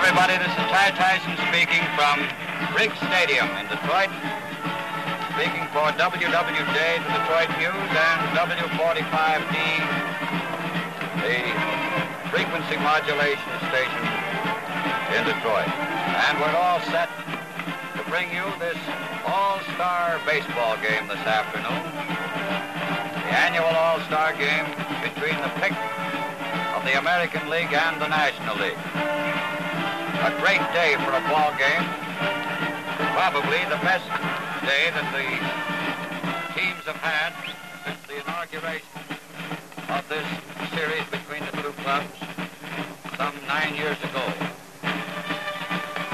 everybody. This is Ty Tyson speaking from Briggs Stadium in Detroit, speaking for WWJ, the Detroit News, and W45D, the frequency modulation station in Detroit. And we're all set to bring you this all-star baseball game this afternoon, the annual all-star game between the pick of the American League and the National League. A great day for a ball game. Probably the best day that the teams have had since the inauguration of this series between the two clubs some 9 years ago.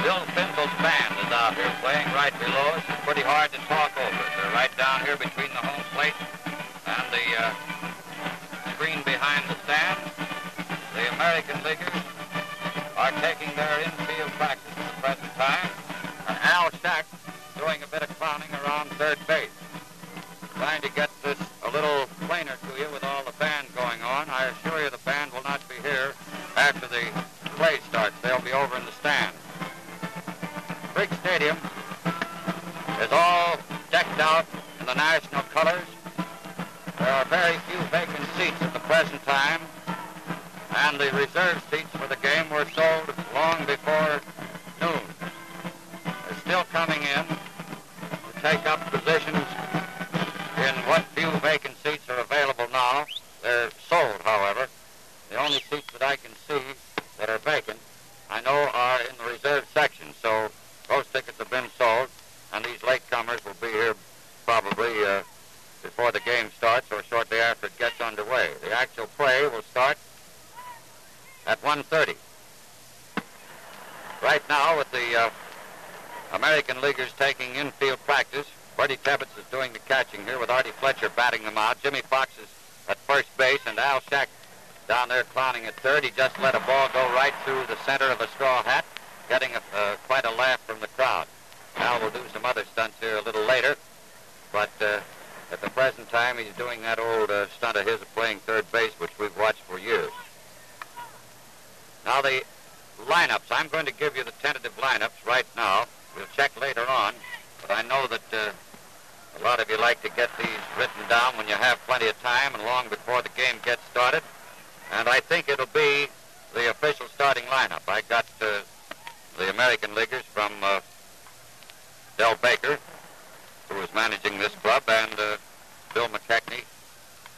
Bill Finzel's band is out here playing right below us. It's pretty hard to talk over it. They're right down here between the home plate and the screen behind the stand. The American Leaguers are taking their infield practice at the present time, and Al Shack doing a bit of clowning around third base. Trying to get this a little plainer to you with all the band going on. I assure you the band will not be here after the play starts. They'll be over in the stand. Briggs Stadium is all decked out in the national colors. There are very few vacant seats at the present time, and the reserve seats for the game were sold long before noon. They're still coming in to take up positions in what few vacant seats are available now. They're sold, however. The only seats that I can see that are vacant, I know, are in the reserve section, so those tickets have been sold, and these latecomers will be here probably before the game starts or shortly after it gets underway. The actual play will start at 1:30. Right now, with the American Leaguers taking infield practice, Bertie Tebbetts is doing the catching here with Artie Fletcher batting them out. Jimmy Fox is at first base, and Al Shack down there clowning at third. He just let a ball go right through the center of a straw hat, getting quite a laugh from the crowd. Al will do some other stunts here a little later, but at the present time, he's doing that old stunt of his of playing third base, which we've watched for years. Now the lineups. I'm going to give you the tentative lineups right now. We'll check later on, but I know that a lot of you like to get these written down when you have plenty of time and long before the game gets started. And I think it'll be the official starting lineup. I got the American Leaguers from Del Baker, who was managing this club, and Bill McKechnie,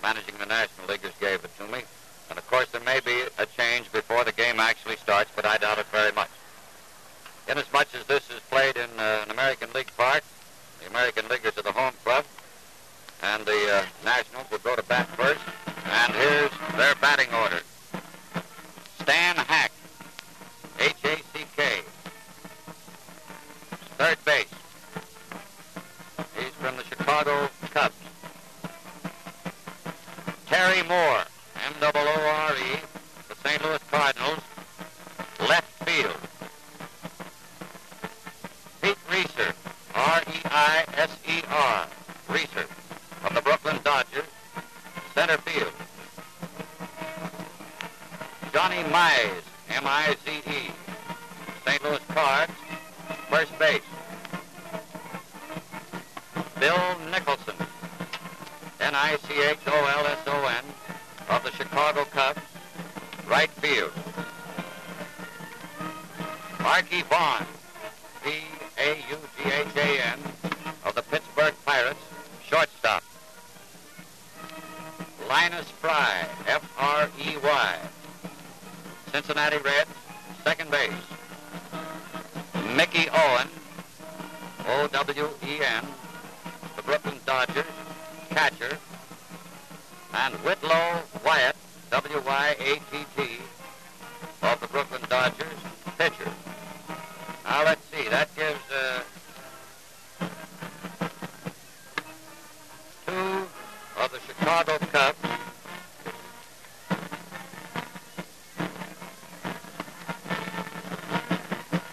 managing the National Leaguers, gave it to me. And, of course, there may be a change before the game actually starts, but I doubt it very much. Inasmuch as this is played in an American League park, the American Leaguers are the home club, and the Nationals will go to bat first. And here's their batting order. Stan Hack, H-A-C-K, third base. He's from the Chicago Cubs. Terry Moore, M-O-O-R-E, the St. Louis Cardinals, left field. Pete Reeser, R-E-I-S-E-R, Reeser, of the Brooklyn Dodgers, center field. Johnny Mize, M-I-Z-E, St. Louis Cards, first base. Bill Nicholson, N-I-C-H-O-L-S-O-N, of the Chicago Cubs, right field. Marky Vaughn, V-A-U-G-H-A-N, of the Pittsburgh Pirates, shortstop. Linus Fry, F-R-E-Y, Cincinnati Reds, second base. Mickey Owen, O-W-E-N, the Brooklyn Dodgers, catcher. And Whitlow Wyatt, W-Y-A-T-T, of the Brooklyn Dodgers, pitcher. Now, let's see. That gives two of the Chicago Cubs,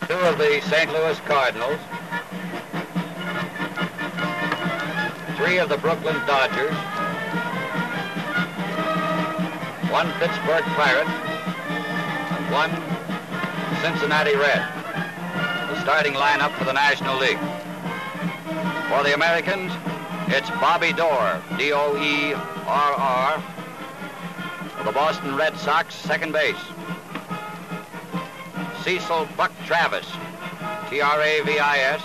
two of the St. Louis Cardinals, three of the Brooklyn Dodgers, one Pittsburgh Pirate, and one Cincinnati Red. The starting lineup for the National League. For the Americans, it's Bobby Doerr, D-O-E-R-R, for the Boston Red Sox, second base. Cecil Buck Travis, T-R-A-V-I-S,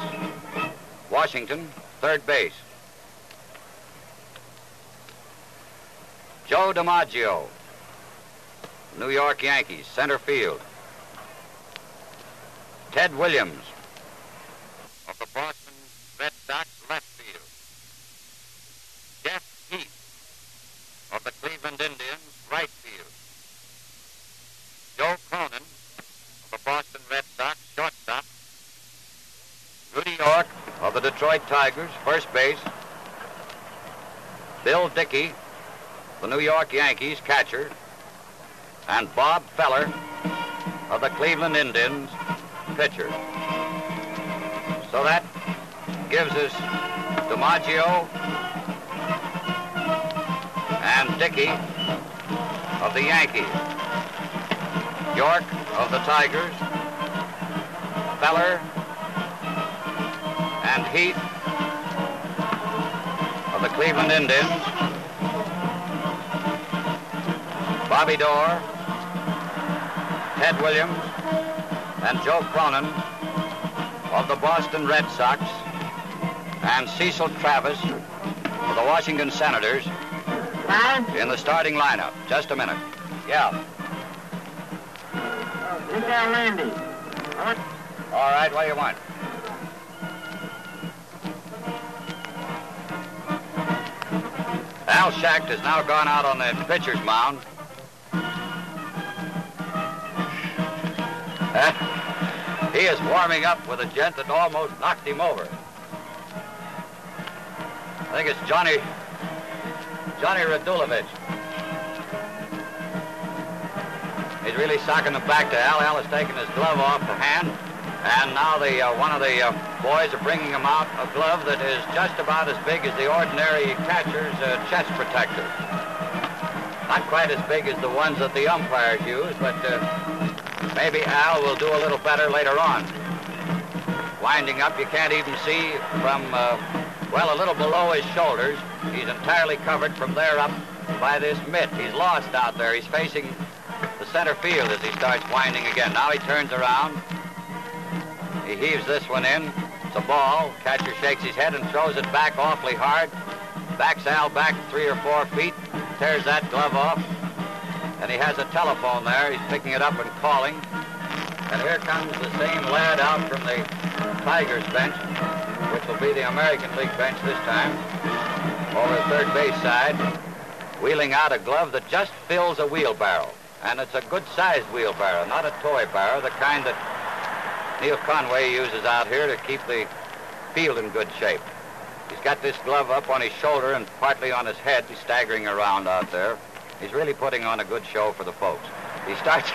Washington, third base. Joe DiMaggio, New York Yankees, center field. Ted Williams of the Boston Red Sox, left field. Jeff Heath of the Cleveland Indians, right field. Joe Cronin of the Boston Red Sox, shortstop. Rudy York of the Detroit Tigers, first base. Bill Dickey, the New York Yankees, catcher. And Bob Feller of the Cleveland Indians, pitcher. So that gives us DiMaggio and Dickey of the Yankees, York of the Tigers, Feller and Heath of the Cleveland Indians, Bobby Doerr, Ted Williams, and Joe Cronin of the Boston Red Sox, and Cecil Travis of the Washington Senators in the starting lineup. Just a minute. Yeah. Get down, Randy. All right, what do you want? Al Schacht has now gone out on the pitcher's mound. He is warming up with a gent that almost knocked him over. I think it's Johnny Radulovich. He's really socking them back to Al. Al has taken his glove off the hand, and now one of the boys are bringing him out a glove that is just about as big as the ordinary catcher's chest protector. Not quite as big as the ones that the umpires use, but maybe Al will do a little better later on. Winding up, you can't even see from, well, a little below his shoulders. He's entirely covered from there up by this mitt. He's lost out there. He's facing the center field as he starts winding again. Now he turns around. He heaves this one in. It's a ball. Catcher shakes his head and throws it back awfully hard. Backs Al back 3 or 4 feet. Tears that glove off. And he has a telephone there. He's picking it up and calling. And here comes the same lad out from the Tigers bench, which will be the American League bench this time, over the third base side, wheeling out a glove that just fills a wheelbarrow. And it's a good-sized wheelbarrow, not a toy barrow, the kind that Neil Conway uses out here to keep the field in good shape. He's got this glove up on his shoulder and partly on his head. He's staggering around out there. He's really putting on a good show for the folks. He starts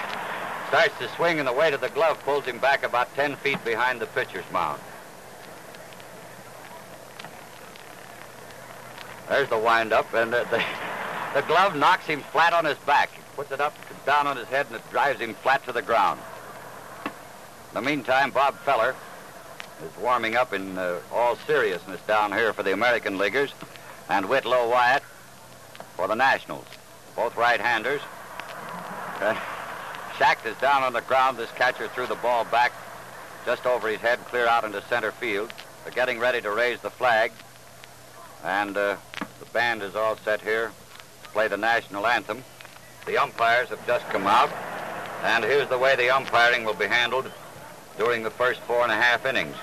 to swing, and the weight of the glove pulls him back about 10 feet behind the pitcher's mound. There's the wind-up, and the glove knocks him flat on his back. He puts it up, down on his head, and it drives him flat to the ground. In the meantime, Bob Feller is warming up in all seriousness down here for the American Leaguers, and Whitlow Wyatt for the Nationals. Both right-handers. Schacht is down on the ground. This catcher threw the ball back just over his head, clear out into center field. They're getting ready to raise the flag. And the band is all set here to play the national anthem. The umpires have just come out. And here's the way the umpiring will be handled during the first 4.5 innings.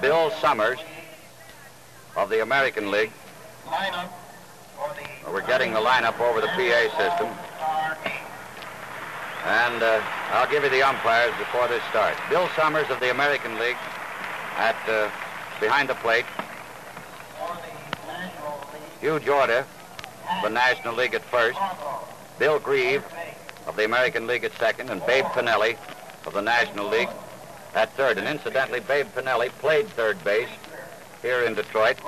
Bill Summers of the American League. We're getting the lineup over the PA system. And I'll give you the umpires before this starts. Bill Summers of the American League at behind the plate. Hugh Jorda, the National League at first. Bill Grieve of the American League at second, and Babe Pinelli of the National League at third. And incidentally, Babe Pinelli played third base here in Detroit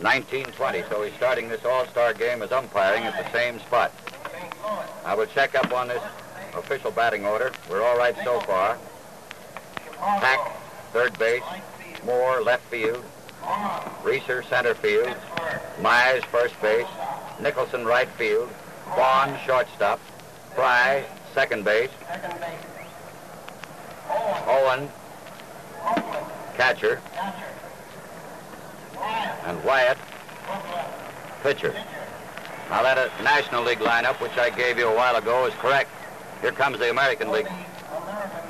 1920, so he's starting this all-star game as umpiring at the same spot. I will check up on this official batting order. We're all right so far. Pack, third base. Moore, left field. Reeser, center field. Mize, first base. Nicholson, right field. Vaughn, shortstop. Fry, second base. Owen, catcher. And Wyatt, pitcher. Now that National League lineup, which I gave you a while ago, is correct. Here comes the American League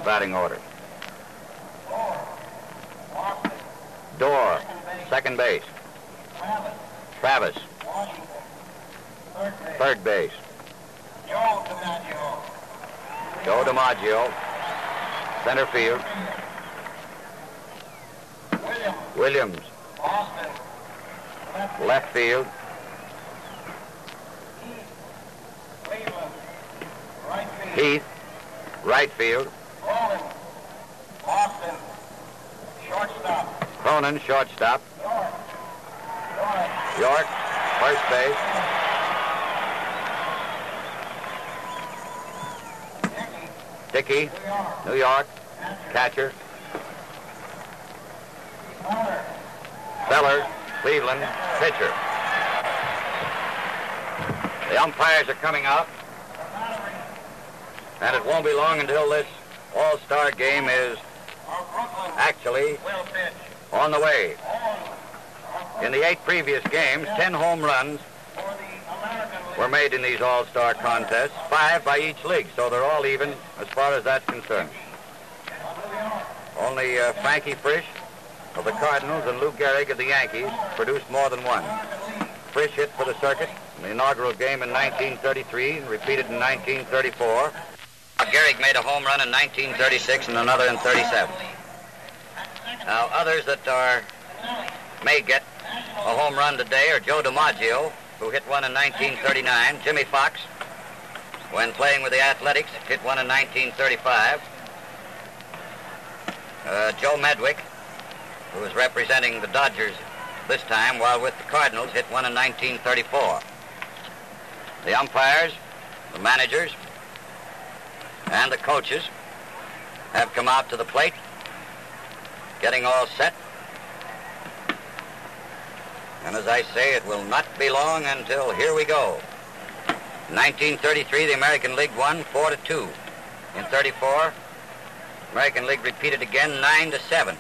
batting order. Dorr, second base. Travis, third base. Joe DiMaggio, center field. Williams, left field. Heath, right field. Cronin, shortstop. York, first base. Dickey, New York, catcher. Feller, Cleveland, pitcher. The umpires are coming out. And it won't be long until this all-star game is actually on the way. In the 8 previous games, 10 home runs were made in these all-star contests, 5 by each league, so they're all even as far as that's concerned. Only Frankie Frisch of the Cardinals and Lou Gehrig of the Yankees produced more than one. Frisch hit for the circuit in the inaugural game in 1933 and repeated in 1934. Gehrig made a home run in 1936 and another in 37. Now, others that may get a home run today are Joe DiMaggio, who hit one in 1939, Jimmy Fox, when playing with the Athletics, hit one in 1935, Joe Medwick, who was representing the Dodgers this time while with the Cardinals, hit one in 1934. The umpires, the managers, and the coaches have come out to the plate, getting all set. And as I say, it will not be long until here we go. In 1933, the American League won 4-2. In 34, American League repeated again 9-7.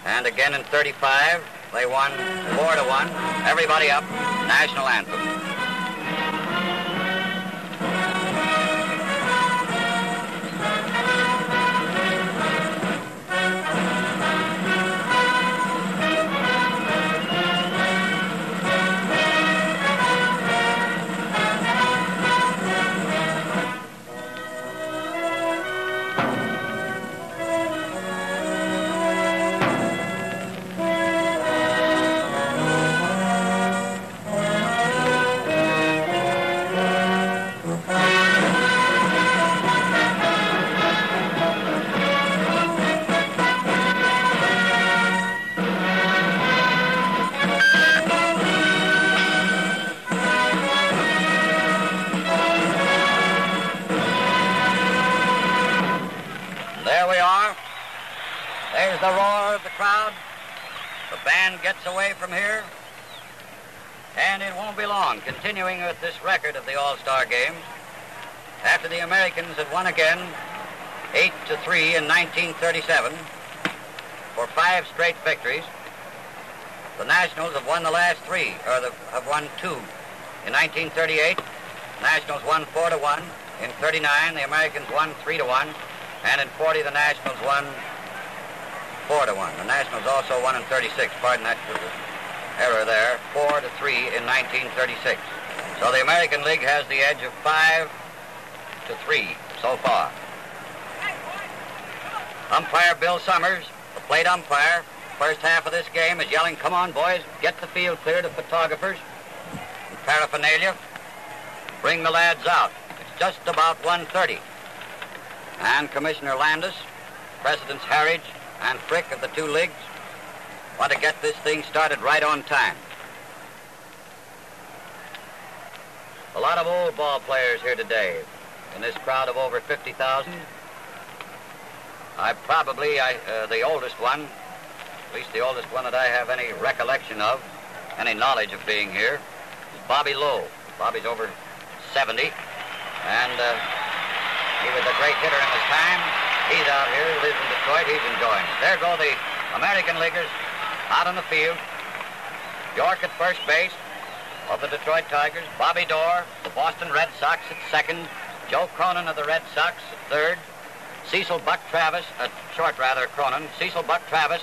And again in 35, they won 4-1. Everybody up, national anthem. There's the roar of the crowd. The band gets away from here. And it won't be long, continuing with this record of the All-Star Games. After the Americans had won again 8-3 in 1937 for 5 straight victories, the Nationals have won the last 3, or have won 2. In 1938, Nationals won 4-1. In 39, the Americans won 3-1. And in 40, the Nationals won 4-1. The Nationals also won in 36. Pardon, that was an error there. 4-3 in 1936. So the American League has the edge of 5-3 so far. Umpire Bill Summers, the plate umpire, first half of this game is yelling, "Come on, boys, get the field clear to photographers and paraphernalia. Bring the lads out. It's just about 1:30. And Commissioner Landis, Presidents Harridge and Frick of the 2 leagues want to get this thing started right on time. A lot of old ball players here today in this crowd of over 50,000. The oldest one, at least the oldest one that I have any recollection of, any knowledge of being here, is Bobby Lowe. Bobby's over 70, and he was a great hitter in his time. He's out here, lives in Detroit, he's enjoying it. There go the American Leaguers out on the field. York at first base of the Detroit Tigers. Bobby Dorr, the Boston Red Sox at second. Joe Cronin of the Red Sox at third. Cecil Buck Travis, Cronin. Cecil Buck Travis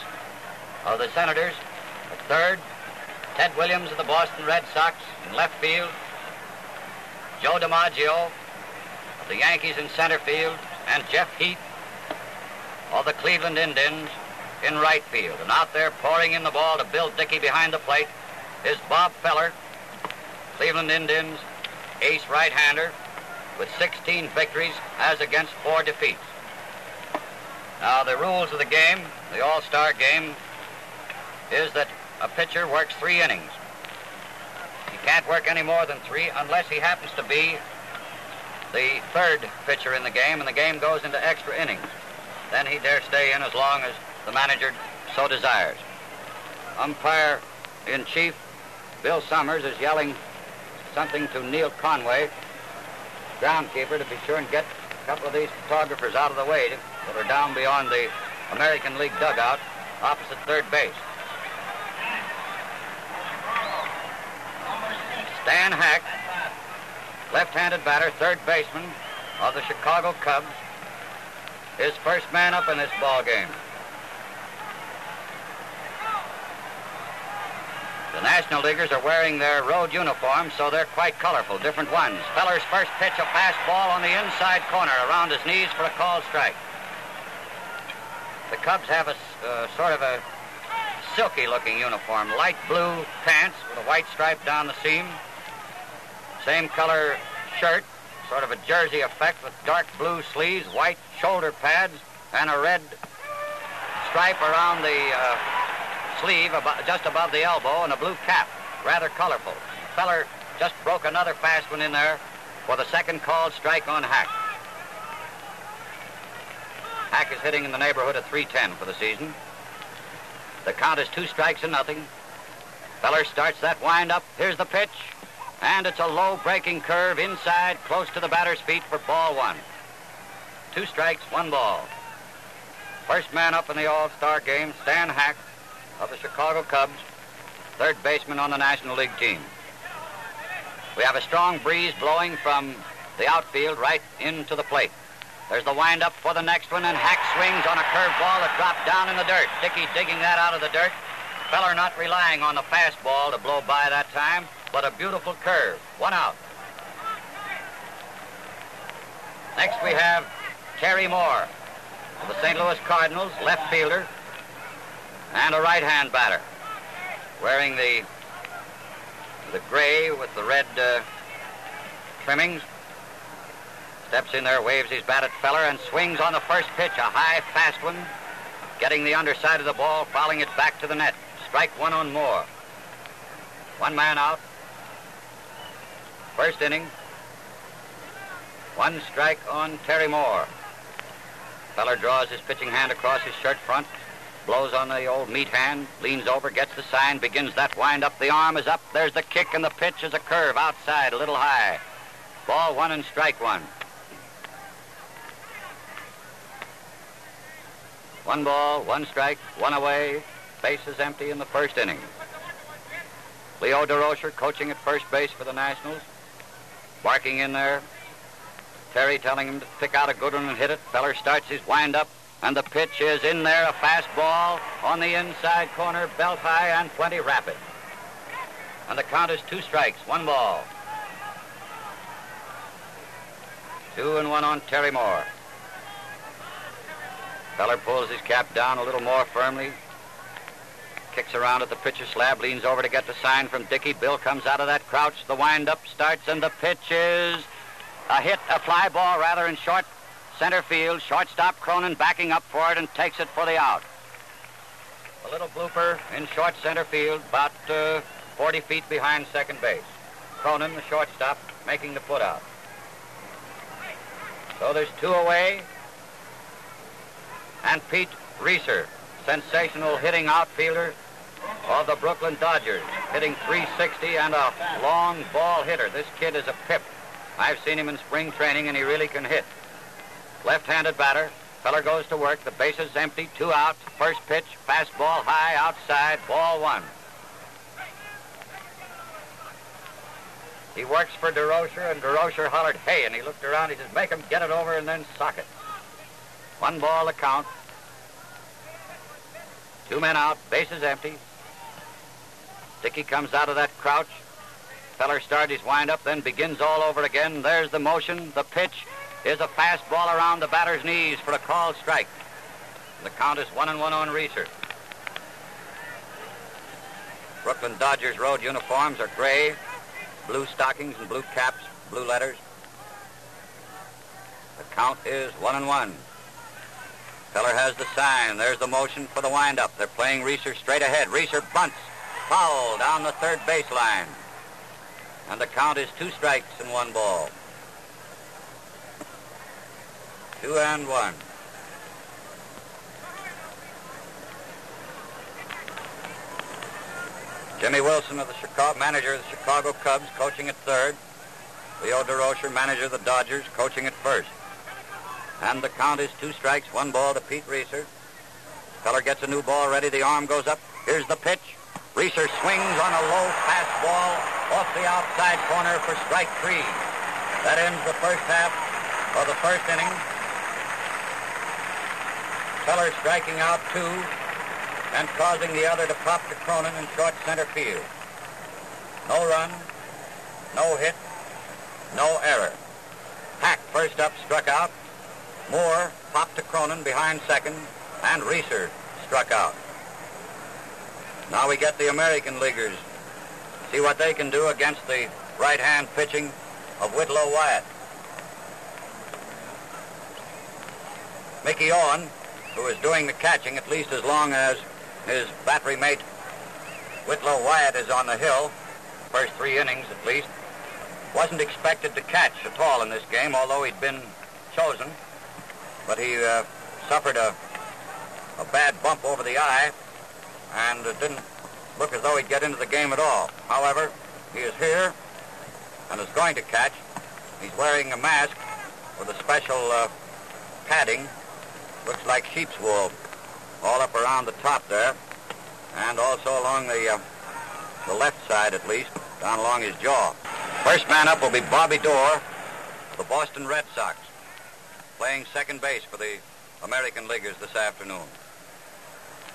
of the Senators at third. Ted Williams of the Boston Red Sox in left field. Joe DiMaggio of the Yankees in center field. And Jeff Heath of the Cleveland Indians in right field. And out there pouring in the ball to Bill Dickey behind the plate is Bob Feller, Cleveland Indians ace right-hander with 16 victories as against 4 defeats. Now, the rules of the game, the All-Star game, is that a pitcher works 3 innings. He can't work any more than 3 unless he happens to be the third pitcher in the game, and the game goes into extra innings. Then he dare stay in as long as the manager so desires. Umpire-in-chief Bill Summers is yelling something to Neil Conway, groundkeeper, to be sure and get a couple of these photographers out of the way that are down beyond the American League dugout opposite third base. Stan Hack, left-handed batter, third baseman of the Chicago Cubs, is first man up in this ball game. The National Leaguers are wearing their road uniforms, so they're quite colorful, different ones. Feller's first pitch, a fastball on the inside corner around his knees for a called strike. The Cubs have a sort of a silky-looking uniform, light blue pants with a white stripe down the seam, same color shirt, sort of a jersey effect with dark blue sleeves, white shoulder pads, and a red stripe around the sleeve just above the elbow, and a blue cap, rather colorful. Feller just broke another fast one in there for the second called strike on Hack. Hack is hitting in the neighborhood of 310 for the season. The count is 2 strikes and nothing. Feller starts that wind-up. Here's the pitch, and it's a low breaking curve inside, close to the batter's feet for ball 1. 2 strikes, 1 ball. First man up in the All-Star game, Stan Hack of the Chicago Cubs, third baseman on the National League team. We have a strong breeze blowing from the outfield right into the plate. There's the wind-up for the next one, and Hack swings on a curved ball that dropped down in the dirt. Dickey digging that out of the dirt. Feller not relying on the fastball to blow by that time, but a beautiful curve. 1 out. Next we have Terry Moore of the St. Louis Cardinals, left fielder, and a right-hand batter, wearing the gray with the red trimmings. Steps in there, waves his bat at Feller, and swings on the first pitch, a high, fast one, getting the underside of the ball, fouling it back to the net. Strike 1 on Moore. 1 man out. First inning. 1 strike on Terry Moore. Feller draws his pitching hand across his shirt front, blows on the old meat hand, leans over, gets the sign, begins that wind-up. The arm is up. There's the kick, and the pitch is a curve outside, a little high. Ball 1 and strike 1. 1 ball, 1 strike, 1 away. Bases empty in the first inning. Leo DeRocher coaching at first base for the Nationals, barking in there. Terry telling him to pick out a good one and hit it. Feller starts his wind-up, and the pitch is in there, a fastball on the inside corner, belt high and plenty rapid. And the count is 2 strikes, 1 ball. 2-1 on Terry Moore. Feller pulls his cap down a little more firmly, kicks around at the pitcher's slab, leans over to get the sign from Dickey. Bill comes out of that crouch. The wind-up starts, and the pitch is a hit, a fly ball rather, in short center field. Shortstop Cronin backing up for it and takes it for the out. A little blooper in short center field, about 40 feet behind second base. Cronin, the shortstop, making the put out. So there's 2 away. And Pete Reeser, sensational hitting outfielder of the Brooklyn Dodgers, hitting .360 and a long ball hitter. This kid is a pip. I've seen him in spring training, and he really can hit. Left-handed batter. Feller goes to work. The base is empty. 2 out. First pitch. Fastball high outside. Ball 1. He works for DeRocher, and DeRocher hollered, "Hey," and he looked around. He says, "Make him get it over and then sock it." 1 ball to count. 2 men out. Base is empty. Dickey comes out of that crouch. Feller starts his windup, then begins all over again. There's the motion. The pitch is a fastball around the batter's knees for a called strike. The count is 1-1 on Reeser. Brooklyn Dodgers road uniforms are gray, blue stockings and blue caps, blue letters. The count is 1-1. Feller has the sign. There's the motion for the windup. They're playing Reeser straight ahead. Reeser bunts. Foul down the third baseline. And the count is 2 strikes and 1 ball. 2-1. Jimmy Wilson, of the manager of the Chicago Cubs, coaching at third. Leo DeRocher, manager of the Dodgers, coaching at first. And the count is 2 strikes, 1 ball to Pete Reeser. Feller gets a new ball ready. The arm goes up. Here's the pitch. Reeser swings on a low fastball off the outside corner for strike 3. That ends the first half of the first inning. Feller striking out 2 and causing the other to pop to Cronin in short center field. No run, no hit, no error. Hack first up, struck out. Moore popped to Cronin behind second, and Reeser struck out. Now we get the American Leaguers. See what they can do against the right-hand pitching of Whitlow Wyatt. Mickey Owen, who is doing the catching at least as long as his battery mate Whitlow Wyatt is on the hill, first 3 innings at least, wasn't expected to catch at all in this game, although he'd been chosen. But he suffered a bad bump over the eye, and it didn't look as though he'd get into the game at all. However, he is here and is going to catch. He's wearing a mask with a special padding. Looks like sheep's wool all up around the top there, and also along the left side at least, down along his jaw. First man up will be Bobby Doerr, the Boston Red Sox, playing second base for the American Leaguers this afternoon.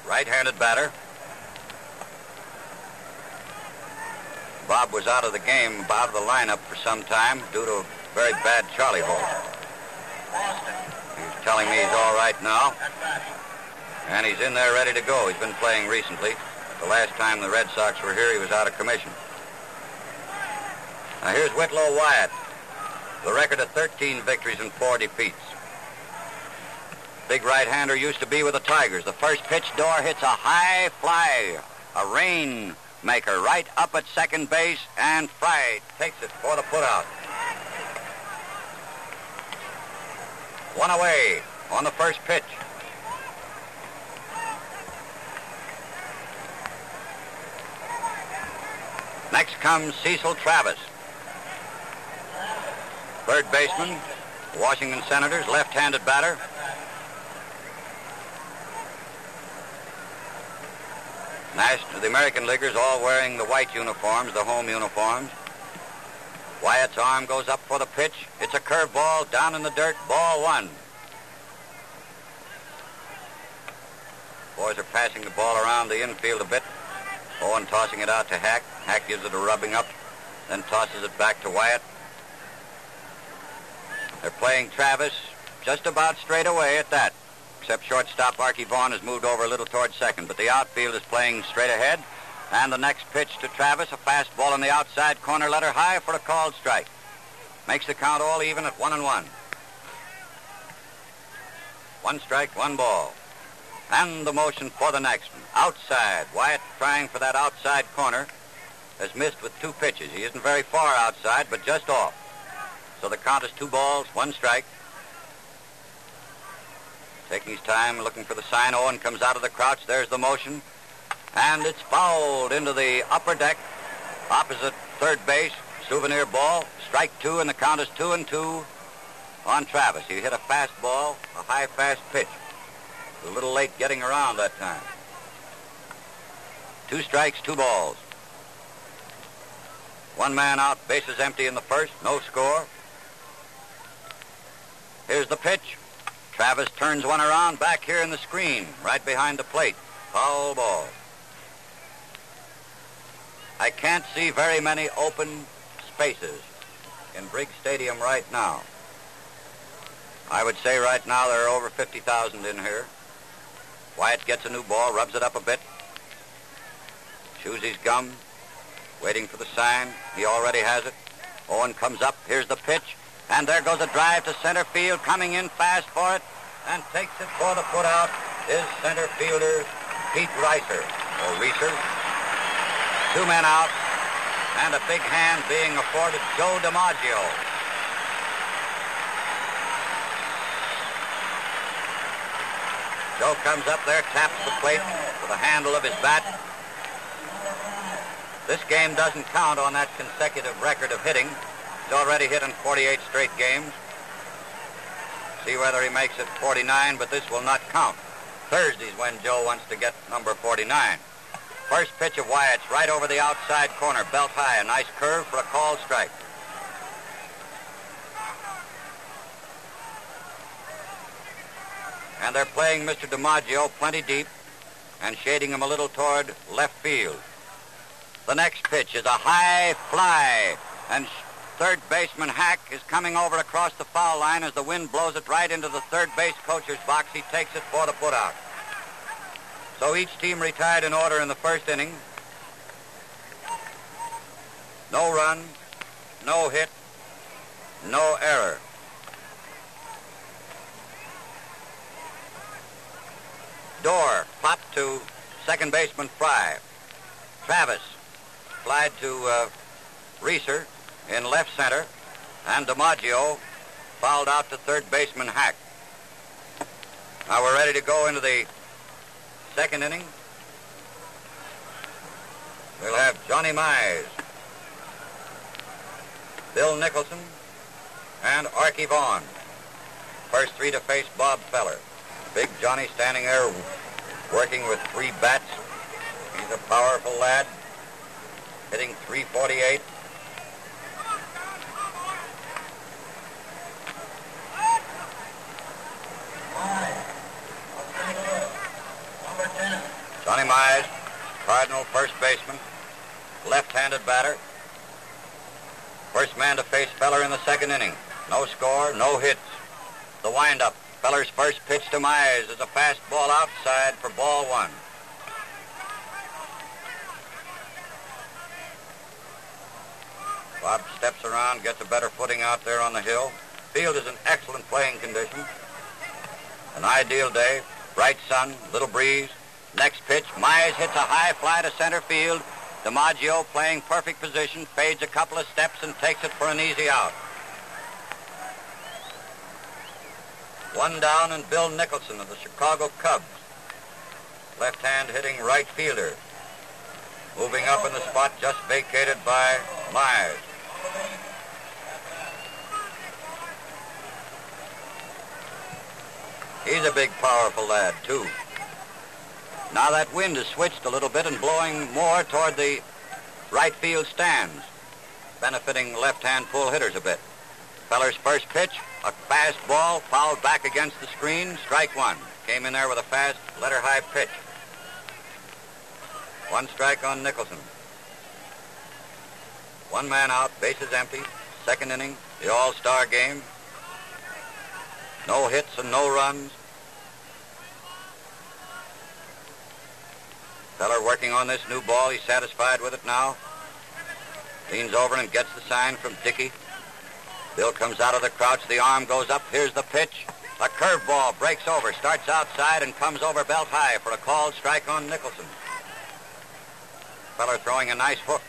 Right-handed batter. Bob was out of the game, out of the lineup for some time due to a very bad charley hole. He's telling me he's all right now, and he's in there ready to go. He's been playing recently. The last time the Red Sox were here, he was out of commission. Now here's Whitlow Wyatt, the record of 13 victories and 4 defeats. Big right-hander used to be with the Tigers. The first pitch, Doerr hits a high fly, a rainmaker right up at second base, and Fry takes it for the putout. 1 away on the first pitch. Next comes Cecil Travis, third baseman, Washington Senators, left-handed batter. The American Leaguers all wearing the white uniforms, the home uniforms. Wyatt's arm goes up for the pitch. It's a curveball down in the dirt, ball 1. Boys are passing the ball around the infield a bit. Owen tossing it out to Hack. Hack gives it a rubbing up, then tosses it back to Wyatt. They're playing Travis just about straight away at that, except shortstop Archie Vaughn has moved over a little towards second, but the outfield is playing straight ahead. And the next pitch to Travis, a fastball on the outside corner, let her high for a called strike. Makes the count all even at 1-1. 1 strike, 1 ball. And the motion for the next one. Outside. Wyatt trying for that outside corner. Has missed with 2 pitches. He isn't very far outside, but just off. So the count is 2 balls, 1 strike. taking his time, looking for the sign. Owen comes out of the crouch. There's the motion. And it's fouled into the upper deck, opposite third base. Souvenir ball. Strike two, and the count is 2-2 on Travis. He hit a fastball, a high, fast pitch. A little late getting around that time. 2 strikes, 2 balls. 1 man out, bases empty in the first, no score. Here's the pitch. Travis turns one around back here in the screen, right behind the plate. Foul ball. I can't see very many open spaces in Briggs Stadium right now. I would say right now there are over 50,000 in here. Wyatt gets a new ball, rubs it up a bit. Chews his gum, waiting for the sign. He already has it. Owen comes up. Here's the pitch. And there goes a drive to center field, coming in fast for it, and takes it for the putout is center fielder Pete Reiser, or Reeser. 2 men out, and a big hand being afforded Joe DiMaggio. Joe comes up there, taps the plate with the handle of his bat. This game doesn't count on that consecutive record of hitting. He's already hit in 48 straight games. See whether he makes it 49, but this will not count. Thursday's when Joe wants to get number 49. First pitch of Wyatt's right over the outside corner, belt high, a nice curve for a called strike. And they're playing Mr. DiMaggio plenty deep and shading him a little toward left field. The next pitch is a high fly, and third baseman Hack is coming over across the foul line as the wind blows it right into the third base coacher's box. He takes it for the putout. So each team retired in order in the first inning. No run, no hit, no error. Dorr popped to second baseman Fry. Travis flied to Reeser in left center, and DiMaggio fouled out to third baseman Hack. Now we're ready to go into the second inning. We'll have Johnny Mize, Bill Nicholson, and Archie Vaughn. First 3 to face Bob Feller. Big Johnny standing there working with 3 bats. He's a powerful lad, hitting .348. Johnny Mize, Cardinal first baseman, left-handed batter. First man to face Feller in the second inning. No score, no hits. The windup. Feller's first pitch to Mize is a fastball outside for ball 1. Bob steps around, gets a better footing out there on the hill. Field is in excellent playing condition. An ideal day, bright sun, little breeze. Next pitch, Mize hits a high fly to center field. DiMaggio, playing perfect position, fades a couple of steps and takes it for an easy out. 1 down, and Bill Nicholson of the Chicago Cubs. Left hand hitting right fielder. Moving up in the spot just vacated by Mize. He's a big, powerful lad, too. Now that wind has switched a little bit and blowing more toward the right field stands, benefiting left-hand pull hitters a bit. Feller's first pitch, a fast ball, fouled back against the screen, strike 1. Came in there with a fast, letter-high pitch. 1 strike on Nicholson. 1 man out, bases empty, second inning, the all-star game. No hits and no runs. Feller working on this new ball. He's satisfied with it now. Leans over and gets the sign from Dickey. Bill comes out of the crouch. The arm goes up. Here's the pitch. A curveball breaks over, starts outside, and comes over belt high for a called strike on Nicholson. Feller throwing a nice hook.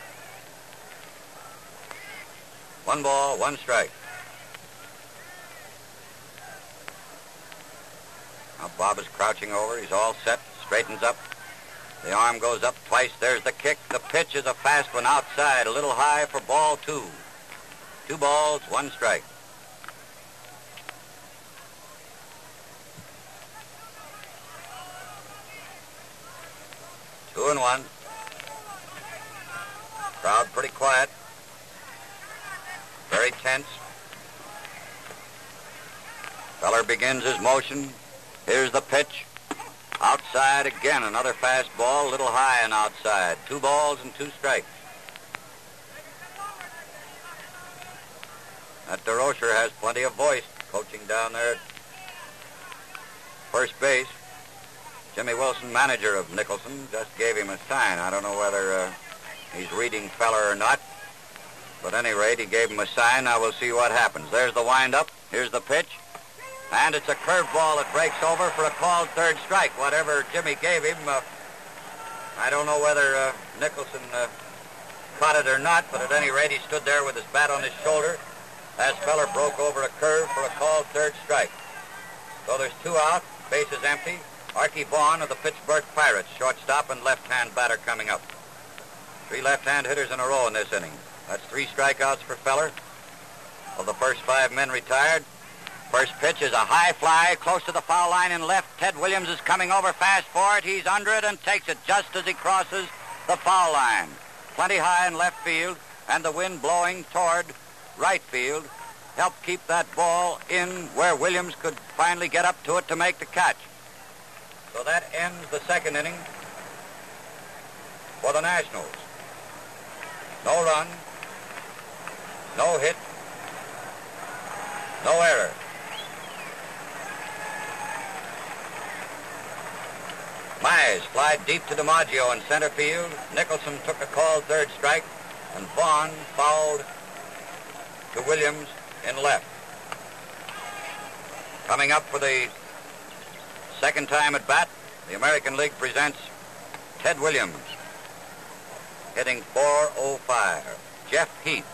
1 ball, 1 strike. Now Bob is crouching over. He's all set, straightens up. The arm goes up twice. There's the kick. The pitch is a fast one outside, a little high for ball 2. 2 balls, 1 strike. Two and 1. Crowd pretty quiet. Very tense. Feller begins his motion. Here's the pitch. Outside again, another fastball, a little high and outside. 2 balls and 2 strikes. That DeRocher has plenty of voice, coaching down there at first base. Jimmy Wilson, manager of Nicholson, just gave him a sign. I don't know whether he's reading Feller or not. But at any rate, he gave him a sign. Now we'll see what happens. There's the windup. Here's the pitch. And it's a curveball that breaks over for a called third strike. Whatever Jimmy gave him, I don't know whether Nicholson caught it or not, but at any rate, he stood there with his bat on his shoulder as Feller broke over a curve for a called third strike. So there's 2 out, base is empty. Archie Vaughan of the Pittsburgh Pirates, shortstop and left-hand batter coming up. 3 left-hand hitters in a row in this inning. That's 3 strikeouts for Feller. Of the first 5 men retired. First pitch is a high fly close to the foul line in left. Ted Williams is coming over fast for it. He's under it and takes it just as he crosses the foul line. Plenty high in left field, and the wind blowing toward right field helped keep that ball in where Williams could finally get up to it to make the catch. So that ends the second inning for the Nationals. No run, no hit, no error. Mize flied deep to DiMaggio in center field. Nicholson took a called third strike, and Vaughn fouled to Williams in left. Coming up for the second time at bat, the American League presents Ted Williams, hitting .405. Jeff Heath,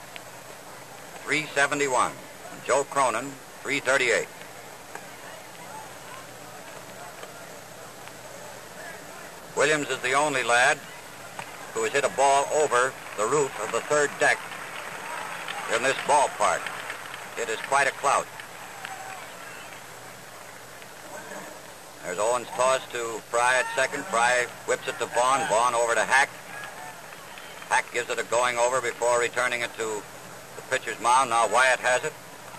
.371. And Joe Cronin, .338. Williams is the only lad who has hit a ball over the roof of the third deck in this ballpark. It is quite a clout. There's Owens' toss to Fry at second. Fry whips it to Vaughn. Vaughn over to Hack. Hack gives it a going over before returning it to the pitcher's mound. Now Wyatt has it,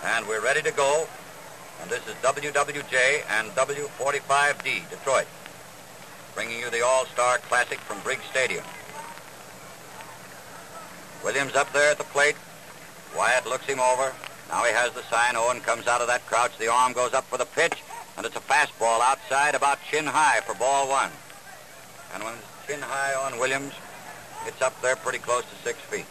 and we're ready to go. And this is WWJ and W45D, Detroit, bringing you the All-Star Classic from Briggs Stadium. Williams up there at the plate. Wyatt looks him over. Now he has the sign. Owen comes out of that crouch. The arm goes up for the pitch, and it's a fastball outside about chin high for ball 1. And when it's chin high on Williams, it's up there pretty close to 6 feet.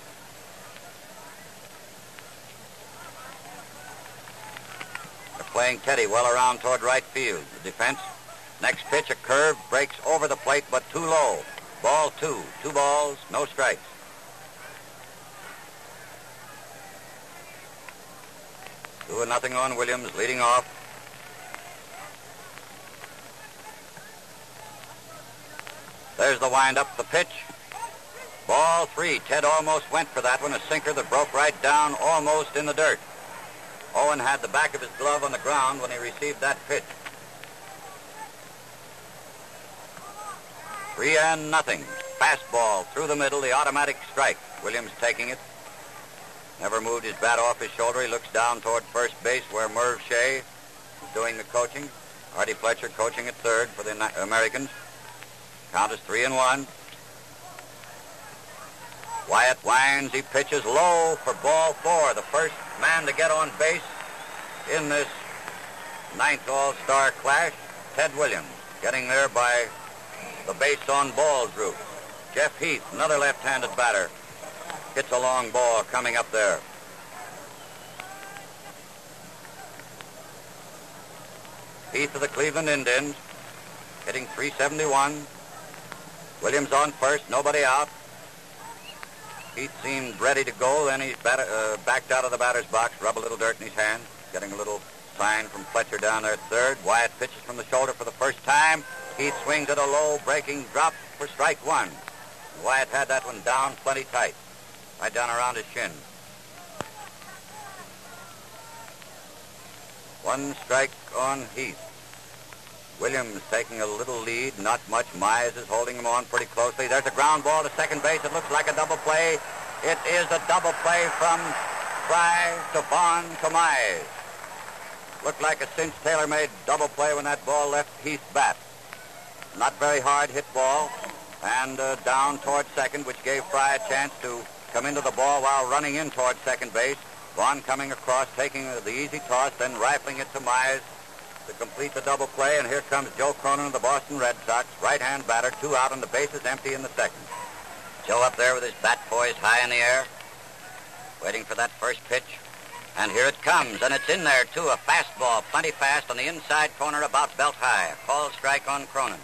They're playing Teddy well around toward right field. The defense. Next pitch, a curve, breaks over the plate, but too low. Ball 2. 2 balls, no strikes. Two and nothing on Williams, leading off. There's the windup, the pitch. Ball 3. Ted almost went for that one, a sinker that broke right down almost in the dirt. Owen had the back of his glove on the ground when he received that pitch. 3-0. Fastball through the middle, the automatic strike. Williams taking it. Never moved his bat off his shoulder. He looks down toward first base where Merv Shea is doing the coaching. Artie Fletcher coaching at third for the Americans. Count is 3-1. Wyatt winds. He pitches low for ball 4. The first man to get on base in this 9th All-Star clash, Ted Williams, getting there by the base on balls route. Jeff Heath, another left-handed batter, hits a long ball coming up there. Heath of the Cleveland Indians, hitting .371. Williams on first, nobody out. Heath seemed ready to go, then he backed out of the batter's box, rubbed a little dirt in his hand, getting a little sign from Fletcher down there at third. Wyatt pitches from the shoulder for the first time. He swings at a low breaking drop for strike one. Wyatt had that one down plenty tight, right down around his shin. One strike on Heath. Williams taking a little lead, not much. Mize is holding him on pretty closely. There's a ground ball to second base. It looks like a double play. It is a double play from Fry to Vaughn to Mize. Looked like a cinch tailor-made double play when that ball left Heath's bat. Not very hard hit ball, and down toward second, which gave Fry a chance to come into the ball while running in toward second base. Vaughn coming across, taking the easy toss, then rifling it to Mize to complete the double play, and here comes Joe Cronin of the Boston Red Sox, right-hand batter, 2 out, and the bases empty in the second. Joe up there with his bat poised high in the air, waiting for that first pitch. And here it comes, and it's in there, too. A fastball, plenty fast on the inside corner, about belt high. A called strike on Cronin.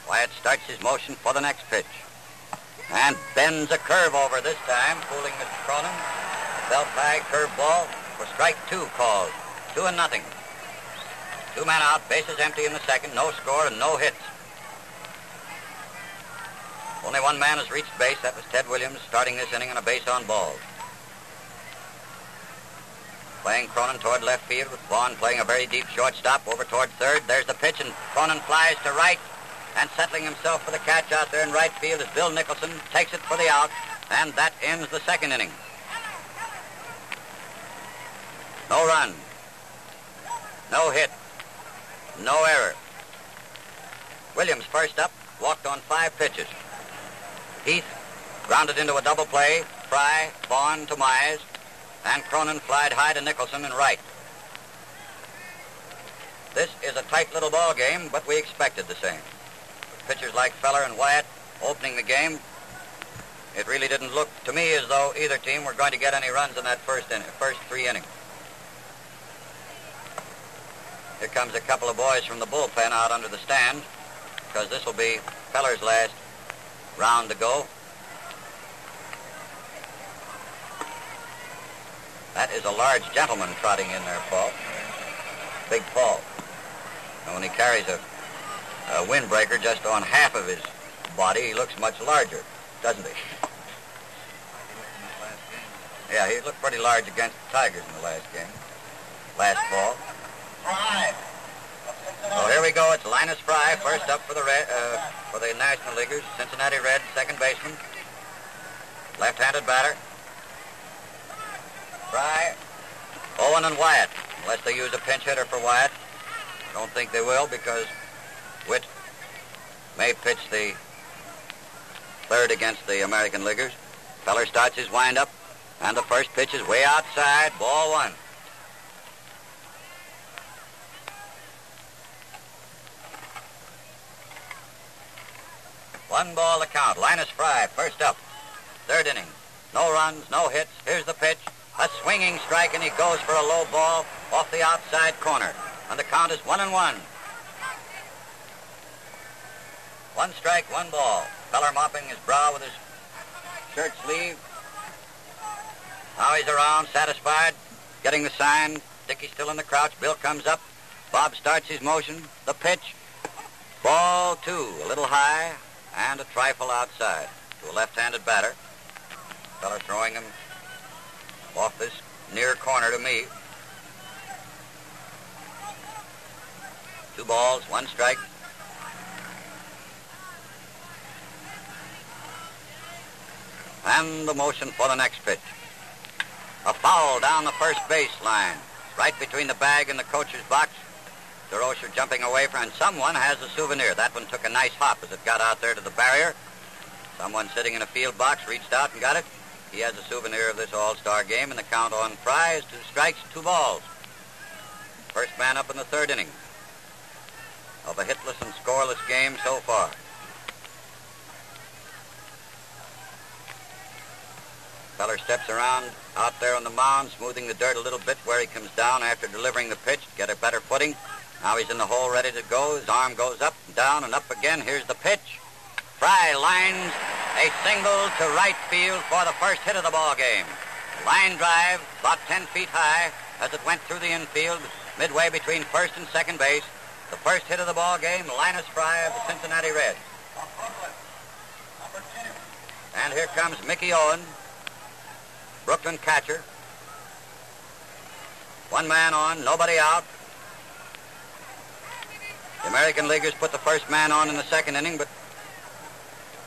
Wyatt starts his motion for the next pitch. And bends a curve over this time, fooling Mr. Cronin. Belt high curveball for strike 2 called. 2-0. 2 men out, bases empty in the second, no score and no hits. Only one man has reached base. That was Ted Williams, starting this inning on a base on balls. Playing Cronin toward left field with Vaughn playing a very deep shortstop over toward third. There's the pitch, and Cronin flies to right, and settling himself for the catch out there in right field is Bill Nicholson. Takes it for the out, and that ends the second inning. No run, no hit, no error. Williams first up, walked on 5 pitches. Heath grounded into a double play. Fry, Vaughn to Mize, and Cronin flied high to Nicholson in right. This is a tight little ball game, but we expected the same. With pitchers like Feller and Wyatt opening the game, it really didn't look to me as though either team were going to get any runs in that first 3 innings. Here comes a couple of boys from the bullpen out under the stand, because this will be Feller's last round to go. That is a large gentleman trotting in there, Paul. Big Paul. And when he carries a windbreaker just on half of his body, he looks much larger, doesn't he? Yeah, he looked pretty large against the Tigers in the last game. Last fall. So here we go. It's Linus Fry, first up for the National Leaguers. Cincinnati Reds, second baseman. Left-handed batter. Fry, Owen, and Wyatt, unless they use a pinch hitter for Wyatt. Don't think they will, because Witt may pitch the third against the American Leaguers. Feller starts his windup, and the first pitch is way outside, ball 1. One ball to count. Linus Fry, first up. Third inning. No runs, no hits. Here's the pitch. A swinging strike, and he goes for a low ball off the outside corner. And the count is 1-1. 1 strike, 1 ball. Feller mopping his brow with his shirt sleeve. Now he's around, satisfied, getting the sign. Dickey's still in the crouch. Bill comes up. Bob starts his motion. The pitch. Ball 2, a little high and a trifle outside to a left-handed batter. Feller throwing him off this near corner to me. 2 balls, 1 strike. And the motion for the next pitch. A foul down the first base line, right between the bag and the coach's box. DeRocher jumping away from, and someone has a souvenir. That one took a nice hop as it got out there to the barrier. Someone sitting in a field box reached out and got it. He has a souvenir of this all-star game, and the count on Fry is 2 strikes, 2 balls. First man up in the third inning of a hitless and scoreless game so far. Feller steps around out there on the mound, smoothing the dirt a little bit where he comes down after delivering the pitch to get a better footing. Now he's in the hole ready to go. His arm goes up and down and up again. Here's the pitch. Fry lines A single to right field for the first hit of the ball game. Line drive, about 10 feet high, as it went through the infield, midway between first and second base. The first hit of the ball game, Linus Fry of the Cincinnati Reds. And here comes Mickey Owen, Brooklyn catcher. One man on, nobody out. The American Leaguers put the first man on in the second inning, but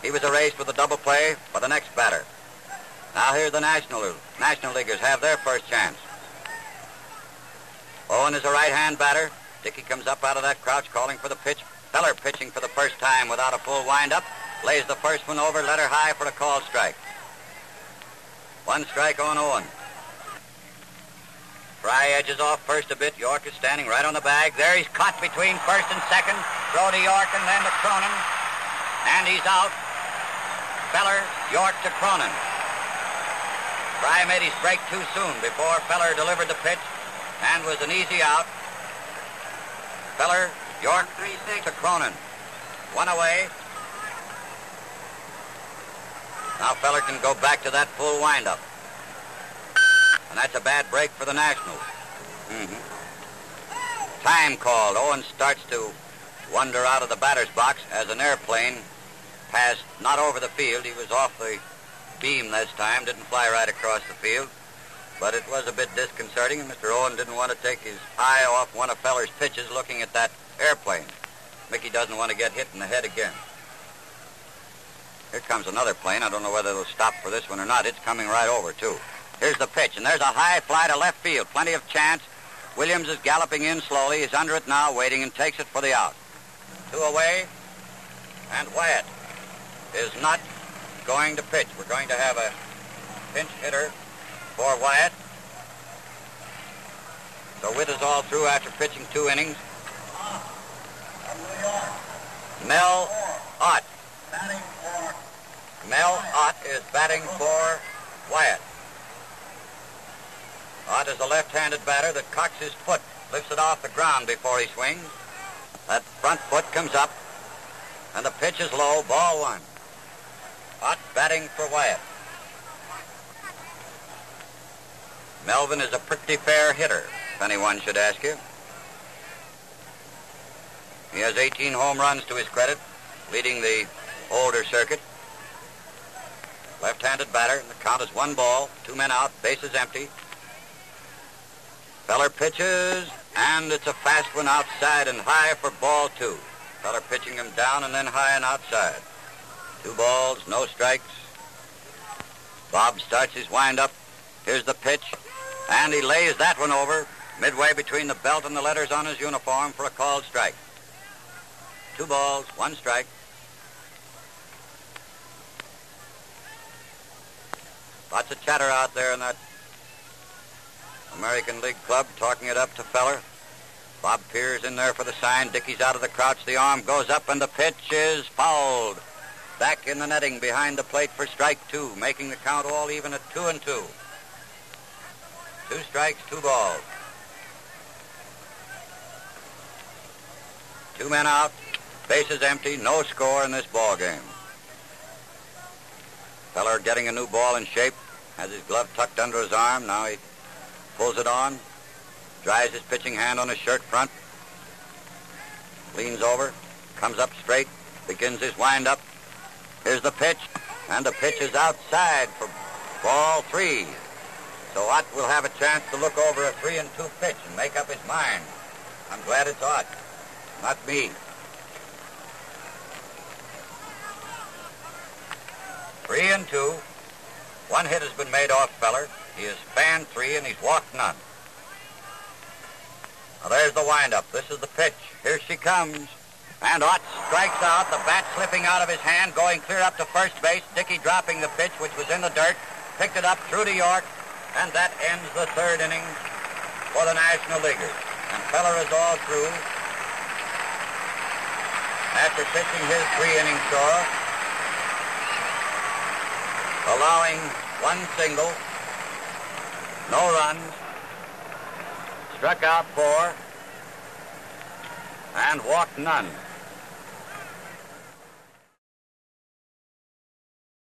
he was erased with a double play for the next batter. Now here the National Leaguers have their first chance. Owen is a right-hand batter. Dickey comes up out of that crouch calling for the pitch. Feller pitching for the first time without a full wind-up. Lays the first one over, let her high for a called strike. One strike on Owen. Fry edges off first a bit. York is standing right on the bag. There he's caught between first and second. Throw to York and then to Cronin. And he's out. Feller, York to Cronin. Fry made his break too soon before Feller delivered the pitch and was an easy out. Feller, York to Cronin. One away. Now Feller can go back to that full windup. And that's a bad break for the Nationals. Time called. Owen starts to wander out of the batter's box as an airplane passed not over the field. He was off the beam this time, didn't fly right across the field. But it was a bit disconcerting, and Mr. Owen didn't want to take his eye off one of Feller's pitches looking at that airplane. Mickey doesn't want to get hit in the head again. Here comes another plane. I don't know whether it'll stop for this one or not. It's coming right over, too. Here's the pitch, and there's a high fly to left field. Plenty of chance. Williams is galloping in slowly. He's under it now, waiting, and takes it for the out. Two away, and Wyatt is not going to pitch. We're going to have a pinch hitter for Wyatt. So Witt is all through after pitching 2 innings. Mel Ott. Mel Ott is batting for Wyatt. Ott is a left-handed batter that cocks his foot, lifts it off the ground before he swings. That front foot comes up, and the pitch is low, ball 1. Ott batting for Wyatt. Melvin is a pretty fair hitter, if anyone should ask you. He has 18 home runs to his credit, leading the older circuit. Left-handed batter, and the count is 1 ball, 2 men out, bases empty. Feller pitches, and it's a fast one outside and high for ball 2. Feller pitching him down and then high and outside. 2 balls, no strikes. Bob starts his wind-up. Here's the pitch, and he lays that one over, midway between the belt and the letters on his uniform for a called strike. 2 balls, 1 strike. Lots of chatter out there in that American League club, talking it up to Feller. Bob Pierre's in there for the sign. Dickey's out of the crouch. The arm goes up, and the pitch is fouled. Back in the netting behind the plate for strike 2, making the count all even at 2-2. 2 strikes, 2 balls. 2 men out, bases empty, no score in this ball game. Feller getting a new ball in shape, has his glove tucked under his arm. Now he pulls it on, dries his pitching hand on his shirt front, leans over, comes up straight, begins his wind-up. Here's the pitch, and the pitch is outside for ball 3. So Ott will have a chance to look over a 3-2 pitch and make up his mind. I'm glad it's Ott, not me. 3-2. 1 hit has been made off Feller. He has fanned 3 and he's walked none. Now there's the windup. This is the pitch. Here she comes. And Ott strikes out, the bat slipping out of his hand, going clear up to first base. Dickey dropping the pitch, which was in the dirt, picked it up through to York, and that ends the 3rd inning for the National Leaguers. And Feller is all through after pitching his 3-inning score, allowing 1 single, no runs, struck out 4, and walked none.